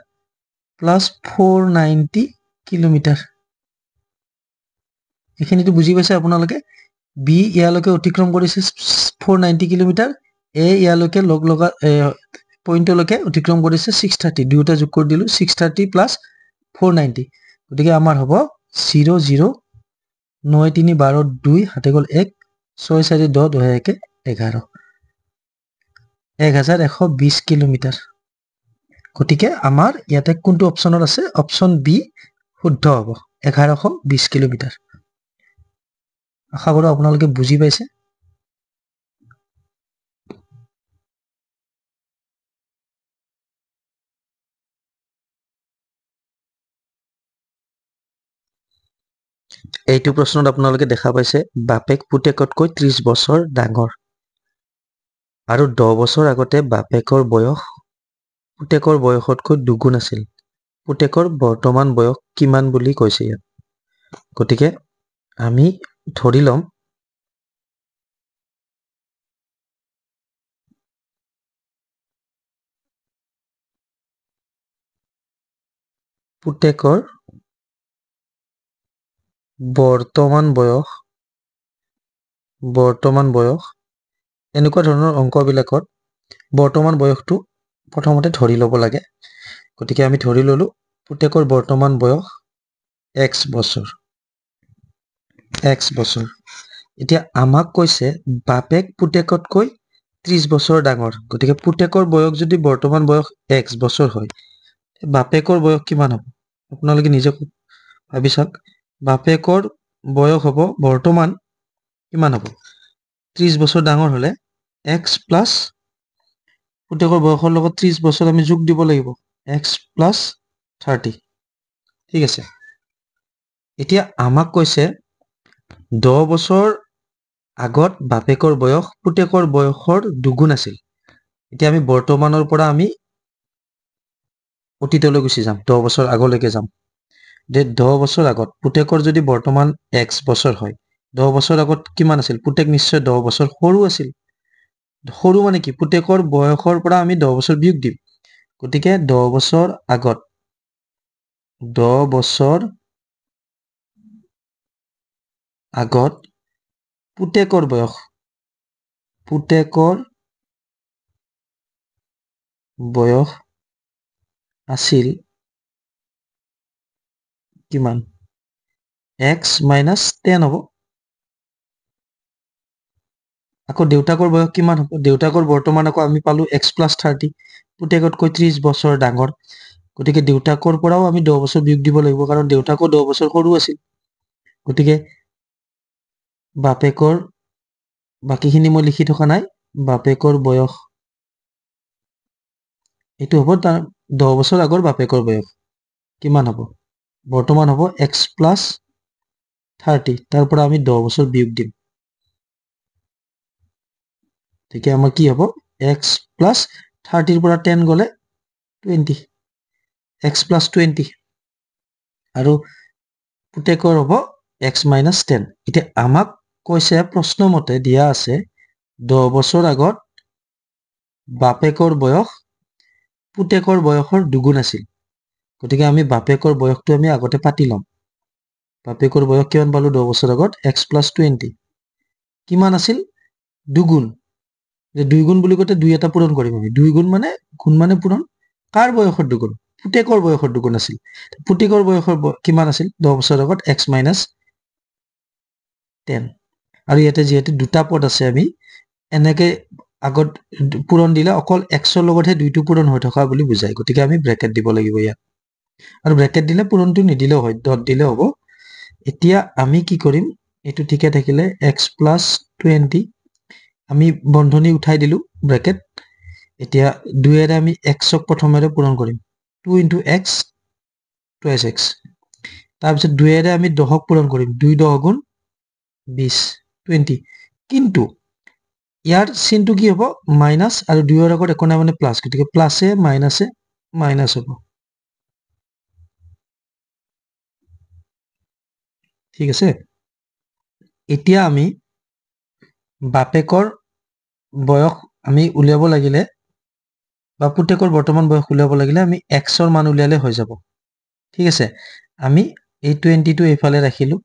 প্লাস 490 কিলোমিটাৰ এখিনিটো বুজি পাইছে আপোনালোকে বি ইয়ালৈকে অতিক্ৰম কৰিছে 490 কিলোমিটাৰ এ ইয়ালৈকে লগ লগা পইণ্টলৈকে অতিক্ৰম কৰিছে 630 দুয়োটা যোগ কৰি দিলো 630 প্লাস 490 গতিকে আমাৰ হ'ব 0 0 9 3 12 2 হাতে গল 1 6 4 10 2 1 11 1120 কিলোমিটাৰ গতিকে আমাৰ ইয়াতে কোনটো অপচনত আছে অপচন বি শুদ্ধ হ'ব 1120 কিলোমিটাৰ আশা কৰো আপোনালোকে বুজি পাইছে এইটো প্ৰশ্নত আপোনালোকে দেখা পাইছে বাপেক পুতেকতকৈ 30 বছৰ ডাঙৰ আৰু 10 বছৰ আগতে বাপেকৰ বয়স পুতেকৰ বয়সতকৈ দুগুণ আছিল পুতেকৰ বৰ্তমান বয়স কিমান বুলি কৈছে ইয়াত গতিকে আমি ধৰি লম পুতেকৰ বৰ্তমান বয়স এনেকুৱা ধৰণৰ অংকবিলাকত বৰ্তমান বয়সটো প্ৰথমতে ধৰি ল'ব লাগে গতিকে আমি ধৰি ললো পুতেকৰ বৰ্তমান বয়স x বছৰ এতিয়া আমাক কৈছে বাপেক পুতেকতকৈ 30 বছৰ ডাঙৰ গতিকে পুতেকৰ বয়স যদি বৰ্তমান বয়স x বছৰ হয় বাপেকৰ বয়স কিমান হ'ব আপোনালোকে নিজে ভাবি চাওক বাপেকৰ বয়স হ'ব বৰ্তমান কিমান হ'ব 30 বছৰ ডাঙৰ হলে x প্লাস পুতেকৰ বয়সৰ লগত 30 বছৰ আমি যোগ দিব লাগিব x প্লাস 30 ঠিক আছে এতিয়া আমাক কৈছে 10 বছৰ আগত বাপেকৰ বয়স পুতেকৰ বয়সৰ দুগুণ আছিল এতিয়া আমি বৰ্তমানৰ পৰা আমি অতীতলৈ গুচি যাম 10 বছৰ আগলৈকে যাম যে 10 বছৰ আগত পুতেকৰ যদি বৰ্তমান x বছৰ হয় 10 বছৰ আগত কিমান আছিল পুতেক নিশ্চয় 10 বছৰ সৰু আছিল সৰু মানে কি পুতেকৰ বয়সৰ পৰা আমি 10 বছৰ বিয়োগ দিম গতিকে 10 বছৰ আগত 10 বছৰ আগত পুতেকৰ বয়স আছিল কিমান x minus 10 হ'ব আকৌ দেউতাকৰ বয়স কিমান হ'ব দেউতাকৰ বৰ্তমান আকৌ আমি পালো x plus 30 পুতেকতকৈ 30 বছৰ ডাঙৰ গতিকে দেউতাকৰ পৰাও আমি 10 বছৰ বিয়োগ দিব লাগিব কাৰণ দেউতাকো 10 বছৰ সৰু আছিল গতিকে বাপেকৰ বাকিখিনি মই লিখি থকা নাই বাপেকৰ বয়স এইটো হ'ব তাৰ 10 বছৰ আগৰ বাপেকৰ বয়স কিমান হ'ব বৰ্তমান হ'ব x plus 30 তাৰ পৰা আমি 10 বছৰ বিয়োগ দিম তেতিয়া আমাৰ কি হ'ব x plus 30 ৰ পৰা 10 গলে 20 x plus 20 আৰু পুতেকৰ হ'ব x minus 10 এতিয়া আমাক কৈছে প্ৰশ্ন মতে দিয়া আছে 10 বছৰ আগত বাপেকৰ বয়স পুতেকৰ বয়সৰ দুগুণ আছিল গতিকে আমি বাপেকৰ বয়সটো আমি আগতে পাতি লম বাপেকৰ বয়স কিমান পালো 10 বছৰ আগত x plus 20 কিমান আছিল দুগুণ যে দুই গুণ বুলি কতে দুই এটা পূৰণ কৰিম আমি দুই গুণ মানে পূৰণ কাৰ বয়সৰ দুগুণ পুতেকৰ বয়সৰ দুগুণ আছিল পুতেকৰ বয়সৰ কিমান আছিল 10 বছৰ আগত x minus 10 আৰু ইয়াতে যেহেতু দুটা পদ আছে আমি এনেকে আগত পূৰণ দিলে অকল x ৰ লগতহে দুইটো পূৰণ হৈ থকা বুলি বুজায় গতিকে আমি ব্ৰেকেট দিব লাগিব ইয়াত আৰু ব্ৰেকেট দিলে পূৰণটো নিদিলেও হয় ডট দিলে হ'ব এতিয়া আমি কি কৰিম এটো ঠিকে থাকিলে x plus 20 আমি বন্ধনী উঠাই দিলো ব্ৰেকেট এতিয়া 2 আমি xক প্ৰথমেৰে পূৰণ কৰিম 2 into x 2x তাৰপিছত 2 আমি 10ক পূৰণ কৰিম 2 10 গুণ 20 20 কিন্তু ইয়াৰ চিনটো কি হ'ব মাইনাস আৰু 2 আগত একো নাই মানে প্লাস গতিকে প্লাসে মাইনাসে মাইনাস হ'ব ঠিক আছে এতিয়া আমি বাপেকৰ বয়স আমি উলিয়াব লাগিলে বা পুতেকৰ বৰ্তমান বয়স উলিয়াব লাগিলে আমি xৰ মান উলিয়ালে হৈ যাব ঠিক আছে আমি এই 20 টো এইফালে ৰাখিলো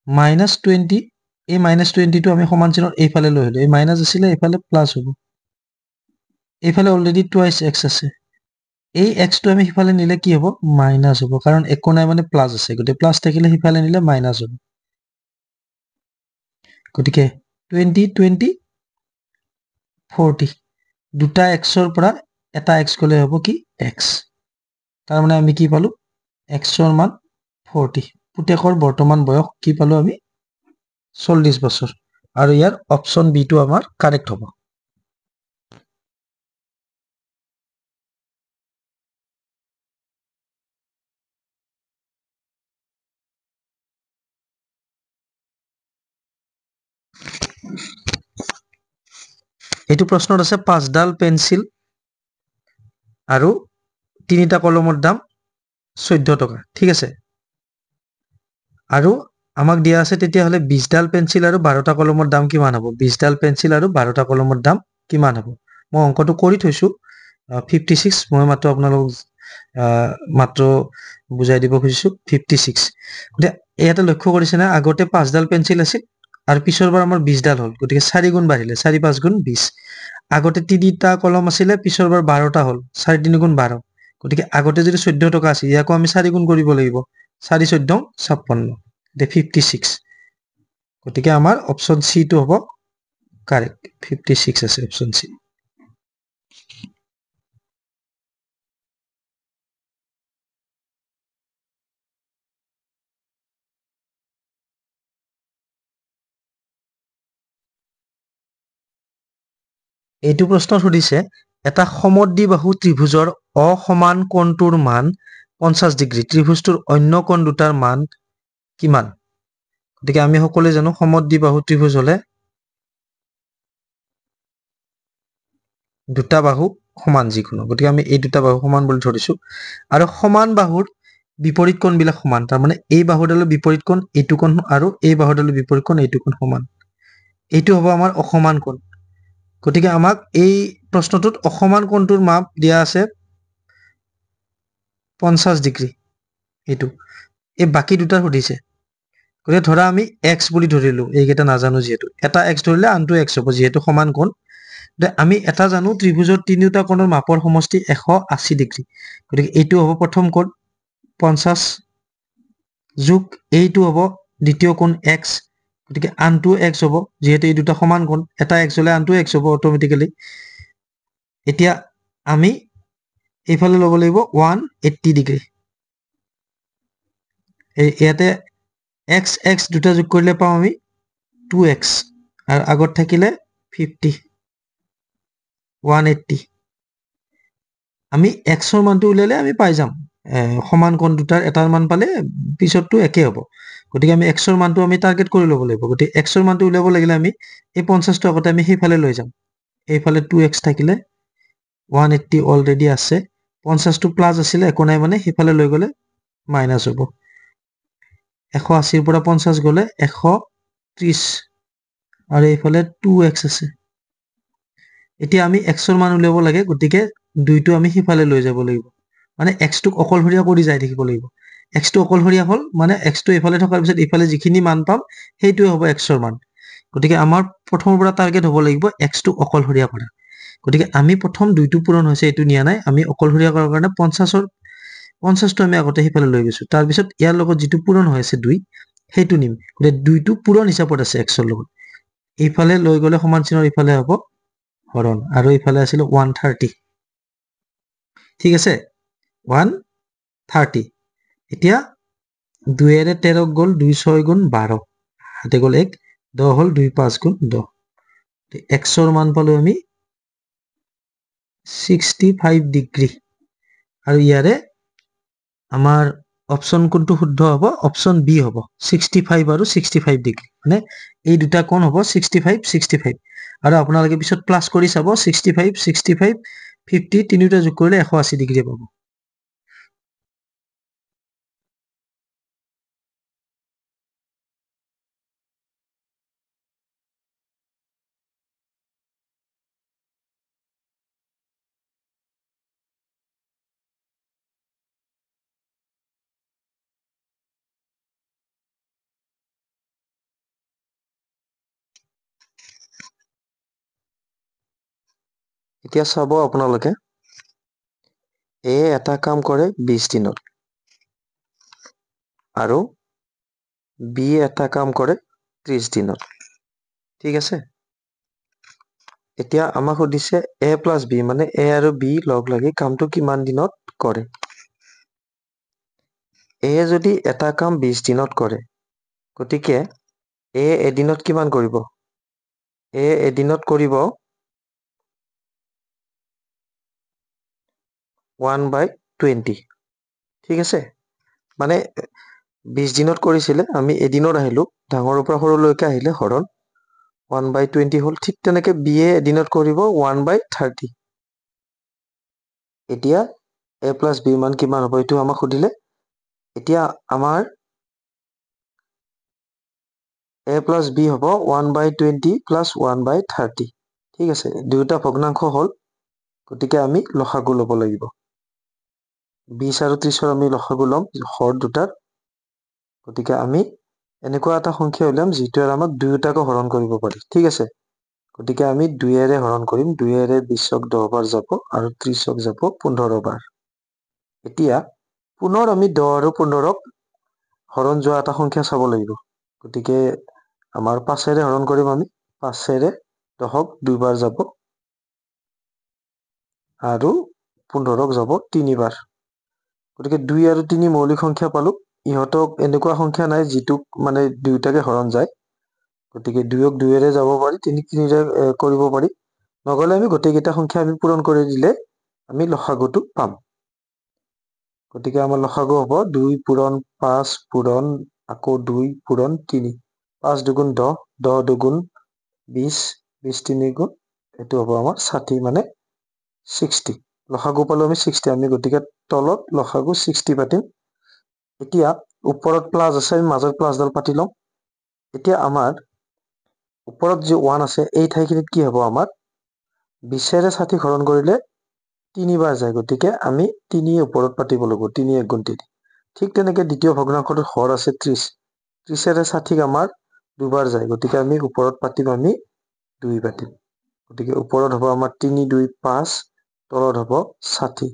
-20 এই -20 টো আমি সমান চিনৰ এইফালে লৈ হলো এই মাইনাস আছিল এইফালে প্লাস হ'ব এইফালে অলৰেডি টুৱাইস x আছে এই x টো আমি সিফালে নিলে কি হ'ব মাইনাস হ'ব কাৰণ একো নাই মানে প্লাস আছে গতে প্লাস থাকিলে সিফালে নিলে মাইনাস হ'ব গতিকে 20 20 40 দুটা xৰ পৰা এটা x গলে হ'ব কি x তাৰ মানে আমি কি পালো xৰ মান 40 পুতেকৰ বৰ্তমান বয়স কি পালো আমি 40 বছৰ আৰু ইয়াৰ অপচন বি টো আমাৰ কাৰেক্ট হ'ব এইটো প্ৰশ্নত আছে 5ডাল পেন্সিল আৰু 3টা কলমৰ দাম 14 টকা ঠিক আছে আৰু আমাক দিয়া আছে তেতিয়া হলে 20ডাল পেন্সিল আৰু 12টা কলমৰ দাম কিমান হ'ব 20ডাল পেন্সিল আৰু 12টা কলমৰ দাম কিমান হ'ব মই অংকটো কৰি থৈছো 56 মই মাত্ৰ আপোনালোক মাত্ৰ বুজাই দিব খুজিছো 56 গতে ইয়াতে লক্ষ্য কৰিছে না আগতে 5ডাল পেন্সিল আছিল আৰু পিছৰবাৰ আমাৰ 20ডাল হ'ল গতিকে 4 গুণ বাঢ়িলে 4 5 গুণ 20 আগতে 3টা কলম আছিল পিছৰবাৰ 12টা হ'ল 4 3 গুণ 12 গতিকে আগতে যদি 14 টকা আছিল ইয়াকো আমি 4 গুণ কৰিব লাগিব 4 14 56 দে 56 গতিকে আমাৰ অপচন সি টো হ'ব কাৰেক্ট 56 আছে অপচন সি এইটো প্ৰশ্ন সুধিছে এটা সমদ্বিবাহু ত্ৰিভুজৰ অসমান কোণটোৰ মান 50 ডিগ্ৰী ত্ৰিভুজটোৰ অন্য কোণ দুটাৰ মান কিমান গতিকে আমি সকলোৱে জানো সমদ্বিবাহু ত্ৰিভুজ হলে দুটা বাহু সমান যিকোনো গতিকে আমি এই দুটা বাহু সমান বুলি ধৰিছো আৰু সমান বাহুৰ বিপৰীত কোণ বিলাক সমান তাৰ মানে এই বাহুডালৰ বিপৰীত কোণ এইটো কোণ আৰু এই বাহুডালৰ বিপৰীত কোণ এইটো কোণ সমান এইটো হ'ব আমাৰ অসমান কোণ গতিকে আমাক এই প্ৰশ্নটোত অসমান কোণটোৰ মাপ দিয়া আছে 50 ডিগ্ৰী এইটো এই বাকি দুটা সুধিছে গতিকে ধৰা আমি x বুলি ধৰিলো এইকেইটা নাজানো যিহেতু এটা x ধৰিলে আনটো x হ'ব যিহেতু সমান কোণ আমি এটা জানো ত্ৰিভুজৰ তিনিটা কোণৰ মাপৰ সমষ্টি 180 ডিগ্ৰী গতিকে এইটো হ'ব প্ৰথম কোণ 50 যোগ এইটো হ'ব দ্বিতীয় কোণ x গতিকে আনটো x হ'ব যেহেতু এই দুটা সমান কোণ এটা x হলে আনটো x হ'ব অটোমেটিক্যালি এতিয়া আমি এইফালে ল'ব লাগিব 180 ডিগ্ৰী ইয়াতে x x দুটা যোগ কৰিলে পাওঁ আমি 2x আৰু আগত থাকিলে 50 180 আমি x ৰ মানটো উলিয়ালে আমি পাই যাম সমান কোণ দুটাৰ এটাৰ মান পালে পিছৰটো একে হ'ব গতিকে আমি x ৰ মানটো আমি টাৰ্গেট কৰি ল'ব লাগিব গতিকে x ৰ মানটো উলিয়াব লাগিলে আমি এই 50 টো আগতে আমি সেইফালে লৈ যাম এইফালে 2x থাকিলে 180 অলৰেডি আছে 50 টো প্লাস আছিলে একো নাই মানে সেইফালে লৈ গলে মাইনাস হ'ব 180 ৰ পৰা 50 গলে 130 আৰু এইফালে 2x আছে এতিয়া আমি x ৰ মান উলিয়াব লাগে গতিকে দুইটো আমি সিফালে লৈ যাব লাগিব মানে x টোক অকলহৰীয়া কৰি যাই থাকিব লাগিব x টো অকলহৰীয়া হ'ল মানে x টো এইফালে থকাৰ পিছত ইফালে যিখিনি মান পাম সেইটোৱে হ'ব x ৰ মান গতিকে আমাৰ প্ৰথমৰ পৰা টাৰ্গেট হ'ব লাগিব x টো অকলহৰীয়া কৰা গতিকে আমি প্ৰথম দুইটো পূৰণ হৈছে এইটো নিয়া নাই আমি অকলহৰীয়া কৰাৰ কাৰণে 50 টো আমি আগতে সিফালে লৈ গৈছো তাৰ পিছত ইয়াৰ লগত যিটো পূৰণ হৈ আছে 2 সেইটো নিম গতিকে দুইটো পূৰণ হিচাপত আছে x ৰ লগত এইফালে লৈ গলে সমান চিনৰ ইফালে হ'ব হৰণ আৰু ইফালে আছিল 130 ঠিক আছে 130 এতিয়া 2 এৰে 13 গল 2 6 গুণ 12 হাতে গল 1 10 হল 2 5 গুণ 10 x ৰ মান পালো আমি 65 ডিগ্ৰী আৰু ইয়াৰে আমাৰ অপশ্যন কোনটো শুদ্ধ হ'ব অপশ্যন বি হ'ব 65 আৰু 65 ডিগ্ৰী মানে এই দুটা কোণ হ'ব 65 আৰু আপোনালোকে পিছত প্লাছ কৰি চাব 65 50 তিনিটা যোগ কৰিলে 180 ডিগ্ৰী পাব এতিয়া চাব আপোনালোকে এ এটা কাম কৰে 20 দিনত আৰু বি এটা কাম কৰে 30 দিনত ঠিক আছে এতিয়া আমাক সুধিছে এ প্লাছ বি মানে এ আৰু বি লগ লাগি কামটো কিমান দিনত কৰে এ যদি এটা কাম 20 দিনত কৰে গতিকে এ এদিনত কিমান কৰিব এ এদিনত কৰিব 1/20 ঠিক আছে মানে 20 দিনত কৰিছিলে আমি এদিনত আহিলো ডাঙৰৰ পৰা সৰুলৈকে আহিলে হৰণ 1/20 হ'ল ঠিক তেনেকে বি এ এদিনত কৰিব 1/30 এতিয়া এ প্লাছ বি মান কিমান হ'ব এইটো আমাক সুধিলে এতিয়া আমাৰ এ প্লাছ বি হ'ব 1/20 প্লাছ 1/30 ঠিক আছে দুয়োটা ভগ্নাংশ হ'ল গতিকে আমি লসাগু ল'ব লাগিব 20 আৰু 30ৰ আমি লসাগু ল'ম হৰ দুটাৰ গতিকে আমি এনেকুৱা এটা সংখ্যা উলিয়াম যিটোৱে আমাক দুয়োটাকো হৰণ কৰিব পাৰি ঠিক আছে গতিকে আমি 2ৰে হৰণ কৰিম 2ৰে 20ক 10 বাৰ যাব আৰু 30ক যাব 15 বাৰ এতিয়া পুনৰ আমি 10 আৰু 15ক হৰণ যোৱা এটা সংখ্যা চাব লাগিব গতিকে আমাৰ 5ৰে হৰণ কৰিম আমি 5ৰে 10ক 2 বাৰ যাব আৰু 15ক যাব 3 বাৰ গতিকে 2 আৰু 3 মৌলিক সংখ্যা পালো ইহঁতক এনেকুৱা সংখ্যা নাই যিটোক মানে দুয়োটাকে হৰণ যায় গতিকে 2ক 2ৰে যাব পাৰি 3ৰে কৰিব পাৰি নগলে আমি গোটেইকেইটা সংখ্যা আমি পূৰণ কৰি দিলে আমি লসাগুটো পাম গতিকে আমাৰ লসাগু হ'ব 2 পূৰণ 5 পূৰণ আকৌ 2 পূৰণ 3 5 দুগুণ 10 10 দুগুণ 20 20 3 গুণ এইটো হ'ব আমাৰ 60 মানে 60 লসাগু পালো আমি 60 আমি গতিকে তলত লসাগু 60 পাতিম এতিয়া ওপৰত প্লাছ আছে আমি মাজৰ প্লাছডাল পাতি লম এতিয়া আমাৰ ওপৰত যে 1 আছে এই ঠাইখিনিত কি হ'ব আমাৰ 20ৰে 60 হৰণ কৰিলে 3 বাৰ যায় গতিকে আমি 3 ওপৰত পাতিব লাগিব 3 1 গুণ 3 ঠিক তেনেকে দ্বিতীয় ভগ্নাংশটোত হৰ আছে 30 30ৰে 60 আমাৰ দুবাৰ যায় গতিকে আমি ওপৰত পাতিম আমি 2 পাতিম গতিকে ওপৰত হ'ব আমাৰ 3 2 5 তলত হ'ব 60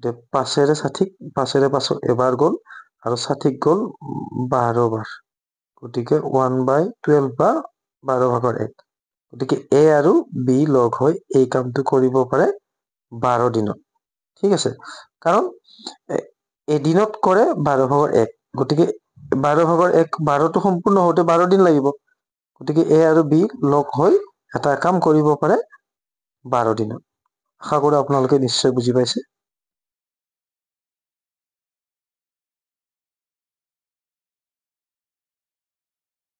5ৰে 60 5ৰে 5 এবাৰ গ'ল আৰু 60 গ'ল 12 বাৰ গতিকে 1/12 বা 12/1 গতিকে এ আৰু বি লগ হৈ এই কামটো কৰিব পাৰে 12 দিনত ঠিক আছে কাৰণ এদিনত কৰে 12/1 গতিকে 12/1 12টো সম্পূৰ্ণ হওঁতে 12 দিন লাগিব গতিকে এ আৰু বি লগ হৈ এটা কাম কৰিব পাৰে 12 দিনত আশা কৰো আপোনালোকে নিশ্চয় বুজি পাইছে